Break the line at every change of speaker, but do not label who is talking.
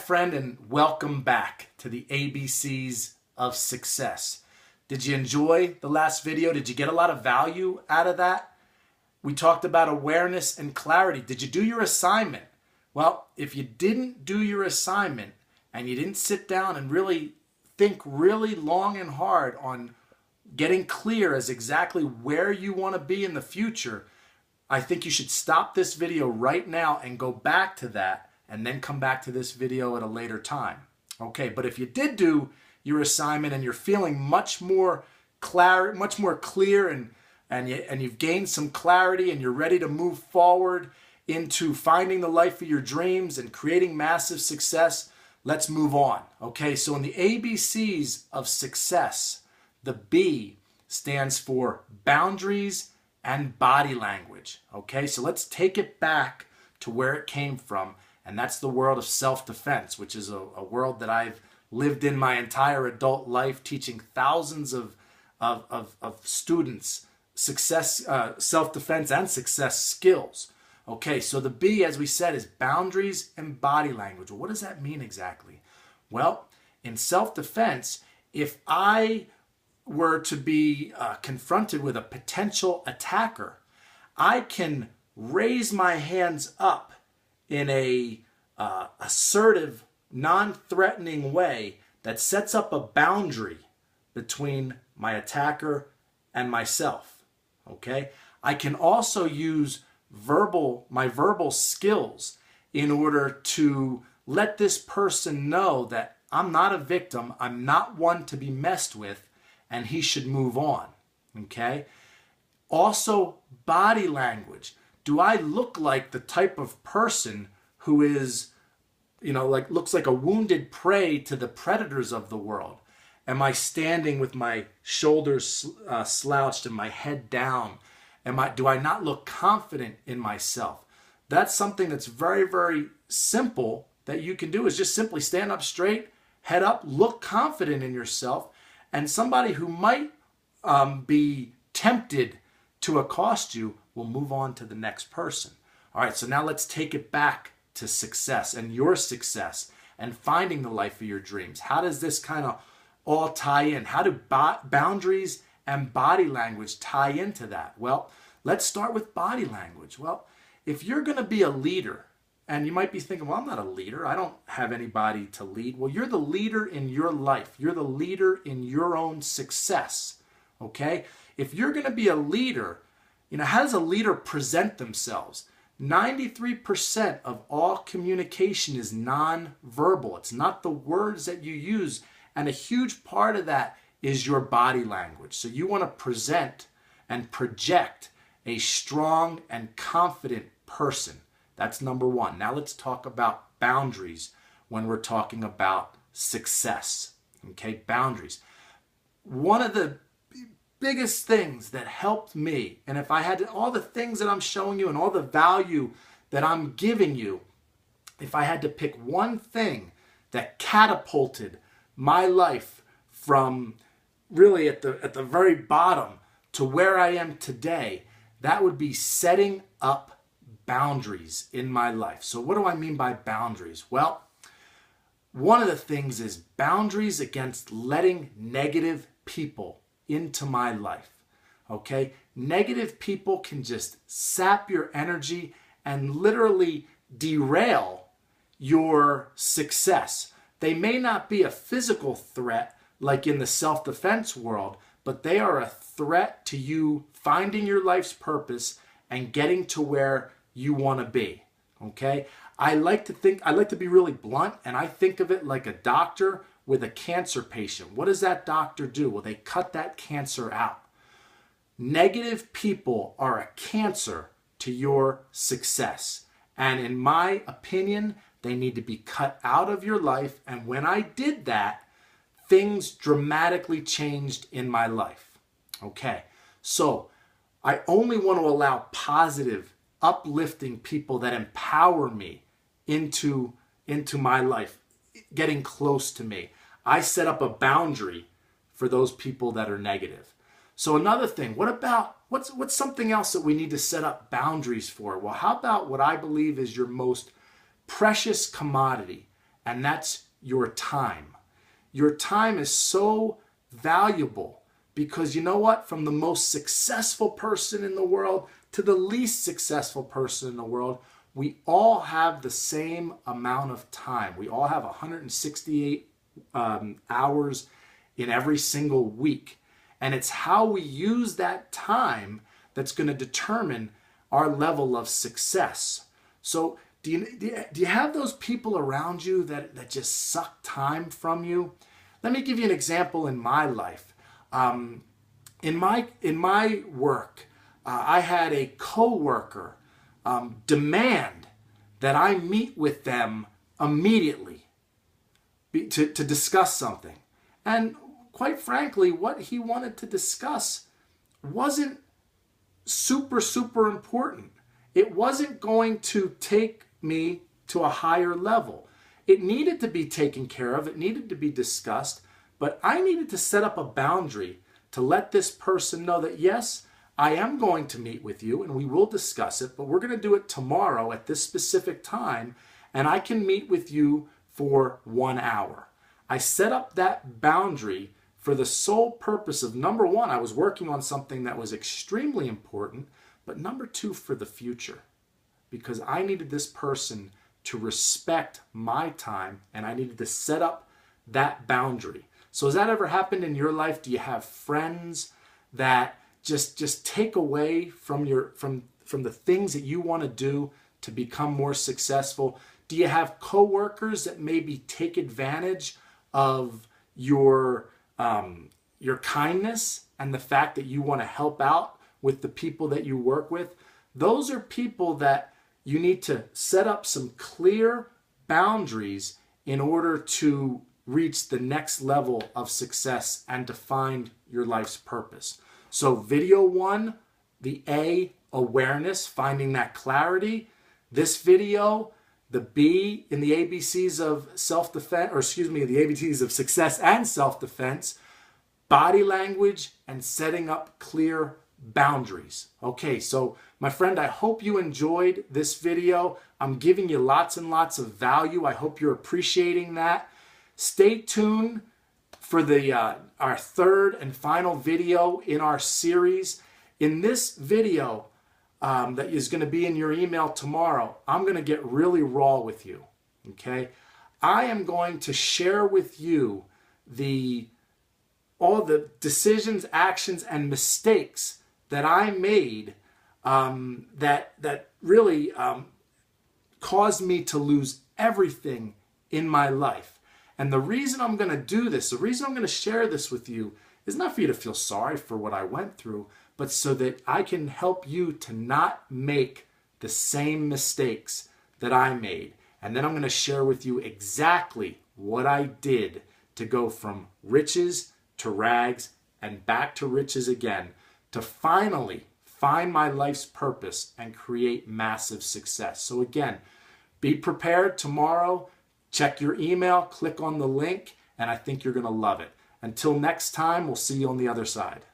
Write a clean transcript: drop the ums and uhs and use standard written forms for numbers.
Friend, and welcome back to the ABCs of Success. Did you enjoy the last video? Did you get a lot of value out of that? We talked about awareness and clarity. Did you do your assignment? Well, if you didn't do your assignment and you didn't sit down and really think really long and hard on getting clear as exactly where you want to be in the future, I think you should stop this video right now and go back to that and then come back to this video at a later time. Okay, but if you did do your assignment and you're feeling much more clear and you've gained some clarity and you're ready to move forward into finding the life of your dreams and creating massive success, let's move on. Okay, so in the ABCs of success, the B stands for boundaries and body language. Okay, so let's take it back to where it came from, and that's the world of self-defense, which is a world that I've lived in my entire adult life, teaching thousands of students success, self-defense and success skills. Okay, so the B, as we said, is boundaries and body language. Well, what does that mean exactly? Well, in self-defense, if I were to be confronted with a potential attacker, I can raise my hands up in a assertive, non-threatening way that sets up a boundary between my attacker and myself. Okay? I can also use my verbal skills in order to let this person know that I'm not a victim, I'm not one to be messed with, and he should move on. Okay? Also, body language. Do I look like the type of person who is, looks like a wounded prey to the predators of the world? Am I standing with my shoulders slouched and my head down? Do I not look confident in myself? That's something that's very, very simple that you can do, is just simply stand up straight, head up, look confident in yourself, and somebody who might be tempted to accost you will move on to the next person. All right, so now let's take it back to success and your success and finding the life of your dreams. How does this kind of all tie in? How do boundaries and body language tie into that? Well, let's start with body language. Well, if you're going to be a leader, and you might be thinking, well, I'm not a leader, I don't have anybody to lead. Well, you're the leader in your life. You're the leader in your own success. Okay? If you're going to be a leader, how does a leader present themselves? 93% of all communication is non-verbal. It's not the words that you use. And a huge part of that is your body language. So you want to present and project a strong and confident person. That's number one. Now let's talk about boundaries when we're talking about success. Okay, boundaries. One of the biggest things that helped me, and if I had all the things that I'm showing you and all the value that I'm giving you, if I had to pick one thing that catapulted my life from really at the very bottom to where I am today, that would be setting up boundaries in my life. So what do I mean by boundaries? Well, one of the things is boundaries against letting negative people into my life. Okay? Negative people can just sap your energy and literally derail your success. They may not be a physical threat like in the self-defense world, but they are a threat to you finding your life's purpose and getting to where you want to be. Okay? I like to be really blunt, and I think of it like a doctor with a cancer patient. What does that doctor do? Well, they cut that cancer out. Negative people are a cancer to your success. And in my opinion, they need to be cut out of your life. And when I did that, things dramatically changed in my life. Okay, so I only want to allow positive, uplifting people that empower me into my life, getting close to me. I set up a boundary for those people that are negative. So another thing, what's something else that we need to set up boundaries for? Well, how about what I believe is your most precious commodity, and that's your time. Your time is so valuable because you know what? From the most successful person in the world to the least successful person in the world, we all have the same amount of time. We all have 168 hours in every single week. And it's how we use that time that's going to determine our level of success. So do you have those people around you that just suck time from you? Let me give you an example in my life. In my work, I had a coworker demand that I meet with them immediately to discuss something. And quite frankly, what he wanted to discuss wasn't super important. It wasn't going to take me to a higher level. It needed to be taken care of. It needed to be discussed. But I needed to set up a boundary to let this person know that, yes, I am going to meet with you and we will discuss it, but we're going to do it tomorrow at this specific time, and I can meet with you for 1 hour. I set up that boundary for the sole purpose of, number one, I was working on something that was extremely important, but number two, for the future, because I needed this person to respect my time and I needed to set up that boundary. So has that ever happened in your life? Do you have friends that just take away from the things that you want to do to become more successful? Do you have coworkers that maybe take advantage of your kindness and the fact that you want to help out with the people that you work with? Those are people that you need to set up some clear boundaries in order to reach the next level of success and to find your life's purpose. So video one, the A, awareness, finding that clarity. This video, the B in the ABCs of self-defense, the ABCs of success and self-defense, body language, and setting up clear boundaries. Okay, so my friend, I hope you enjoyed this video. I'm giving you lots and lots of value. I hope you're appreciating that. Stay tuned for our third and final video in our series. In this video that is going to be in your email tomorrow, I'm going to get really raw with you. Okay, I am going to share with you all the decisions, actions, and mistakes that I made that really caused me to lose everything in my life. And the reason I'm going to do this, the reason I'm going to share this with you, is not for you to feel sorry for what I went through, but so that I can help you to not make the same mistakes that I made. And then I'm going to share with you exactly what I did to go from riches to rags and back to riches again, to finally find my life's purpose and create massive success. So again, be prepared tomorrow. Check your email, click on the link, and I think you're going to love it. Until next time, we'll see you on the other side.